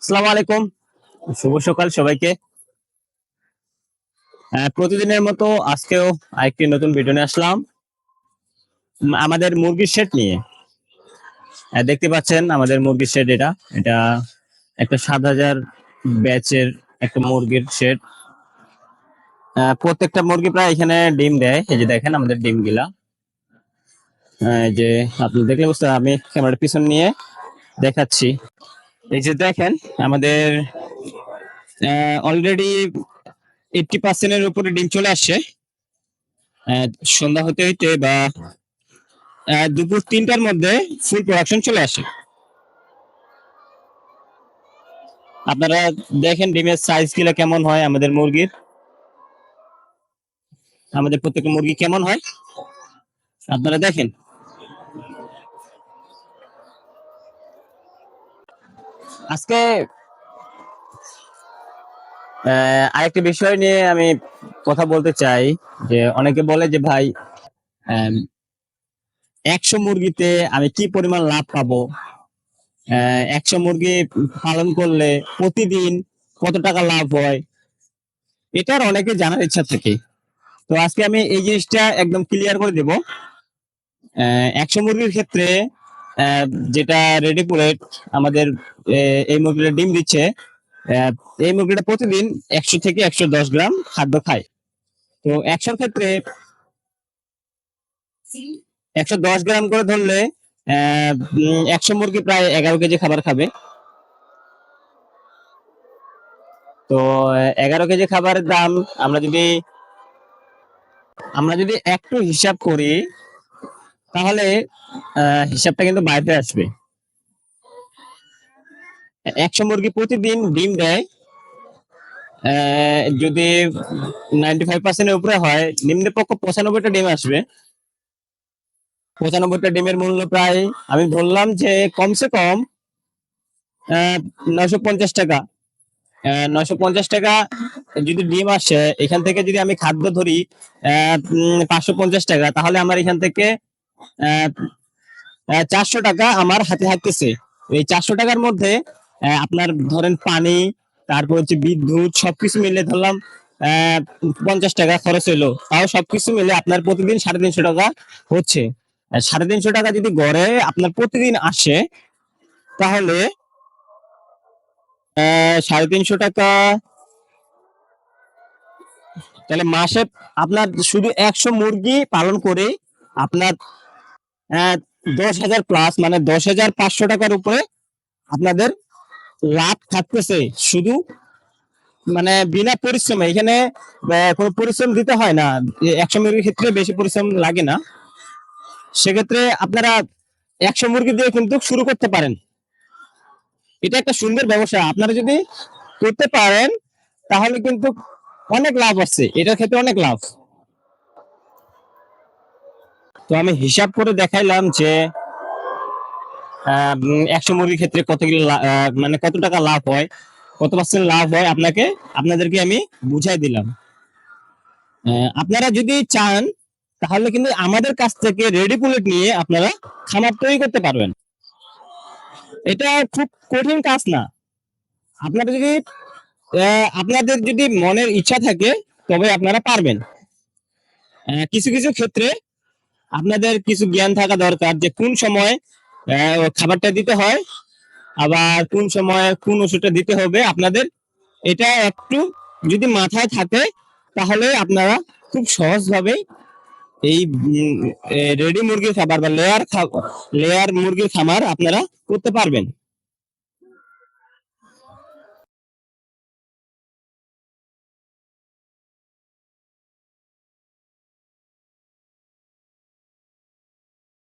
আসসালামু আলাইকুম। শুভ সকাল সবাইকে। প্রতিদিনের মতো আজকেও আরেকটি নতুন ভিডিও নিয়ে আসলাম আমাদের মুরগির শেড নিয়ে। দেখতে পাচ্ছেন আমাদের মুরগির শেড, এটা এটা একটা 7,000 ব্যাচের একটা মুরগির শেড। প্রত্যেকটা মুরগি প্রায় এখানে ডিম দেয়। এই যে দেখেন আমাদের ডিম গুলা, যে আপনি দেখলে বুঝতে, আমি ক্যামেরার পিছন নিয়ে দেখাচ্ছি। এই যে দেখেন আমাদের অলরেডি 80% উপরে ডিম চলে আসছে। সন্ধ্যা হতে হইতে বা দুপুর 3টার মধ্যে ফুল প্রোডাকশন চলে আসে। আপনারা দেখেন ডিমের সাইজ গুলা কেমন হয়, আমাদের মুরগির, আমাদের প্রত্যেকটা মুরগি কেমন হয় আপনারা দেখেন। আজকে আরেকটি বিষয় নিয়ে আমি কথা বলতে চাই। যে অনেকে বলে যে ভাই, 100 মুরগিতে আমি কি পরিমাণ লাভ পাবো, 100 মুরগি পালন করলে প্রতিদিন কত টাকা লাভ হয়, এটার অনেকে জানার ইচ্ছা থাকে। তো আজকে আমি এই জিনিসটা একদম ক্লিয়ার করে দেব। 100 মুরগির ক্ষেত্রে আহ, যেটা রেডি পোলেট আমাদের এই মুরগিটা ডিম দিচ্ছে, আহ, এই মুরগিটা প্রতিদিন 100 থেকে 110 গ্রাম খাদ্য খায়। তো 100 ক্ষেত্রে 110 গ্রাম করে ধরলে 100 মুরগি প্রায় 11 কেজি খাবার খাবে। তো 11 কেজি খাবারের দাম আমরা যদি একটু হিসাব করি, তাহলে হিসাবটা কিন্তু বাইরে আসবে। 100 মুরগি প্রতিদিন ডিম দেয়, যদি 95%-এর উপরে হয়, নিম্নপক্ষ 95টা ডিম আসবে। 95টা ডিমের মূল্য প্রায় আমি ধরলাম যে কমসে কম 950 টাকা। 950 টাকা যদি ডিম আসে, এখান থেকে যদি আমি খাদ্য ধরি 550 টাকা, তাহলে আমার এখান থেকে 400 টাকা আমার হাতে থাকতেছে। এই 400 টাকার মধ্যে আপনার ধরেন পানি, তারপর হচ্ছে বিদ্যুৎ, সবকিছু মিলে ধরলাম 50 টাকা খরচ হলো। তাও সবকিছু মিলে আপনার প্রতিদিন 350 টাকা হচ্ছে। 350 টাকা যদি গড়ে আপনার প্রতিদিন আসে, তাহলে 350 টাকা, তাহলে মাসে আপনার শুধু 100 মুরগি পালন করে আপনার 10,000 প্লাস, মানে 10,500 টাকার উপরে আপনাদের লাভ থাকতেছে। শুধু মানে বিনা পরিশ্রমে, এখানে কোনো পরিশ্রম দিতে হয় না। 100 মুরগির ক্ষেত্রে বেশি পরিশ্রম লাগে না। সেক্ষেত্রে আপনারা 100 মুরগি দিয়ে কিন্তু শুরু করতে পারেন। এটা একটা সুন্দর ব্যবসা, আপনারা যদি করতে পারেন তাহলে কিন্তু অনেক লাভ আছে, এটার ক্ষেত্রে অনেক লাভ। তো আমি হিসাব করে দেখাইলাম যে 100 মুরগির ক্ষেত্রে মানে কত টাকা লাভ হয়, কত পার্সেন্ট লাভ হয়, আপনাদেরকে আমি বুঝাই দিলাম। আপনারা যদি চান তাহলে কিন্তু আমাদের কাছ থেকে রেডি পুলেট নিয়ে আপনারা খামার তৈরি করতে পারবেন। এটা খুব কঠিন কাজ না। আপনারা যদি আপনাদের যদি মনের ইচ্ছা থাকে, তবে আপনারা পারবেন। কিছু কিছু ক্ষেত্রে আপনাদের কিছু জ্ঞান থাকা দরকার, যে কোন সময় খাবারটা দিতে হয়, আবার কোন সময় কোন ওষুধটা দিতে হবে আপনাদের। এটা একটু যদি মাথায় থাকে, তাহলে আপনারা খুব সহজভাবে এই রেডি মুরগির খাবার বা লেয়ার মুরগির খামার আপনারা করতে পারবেন।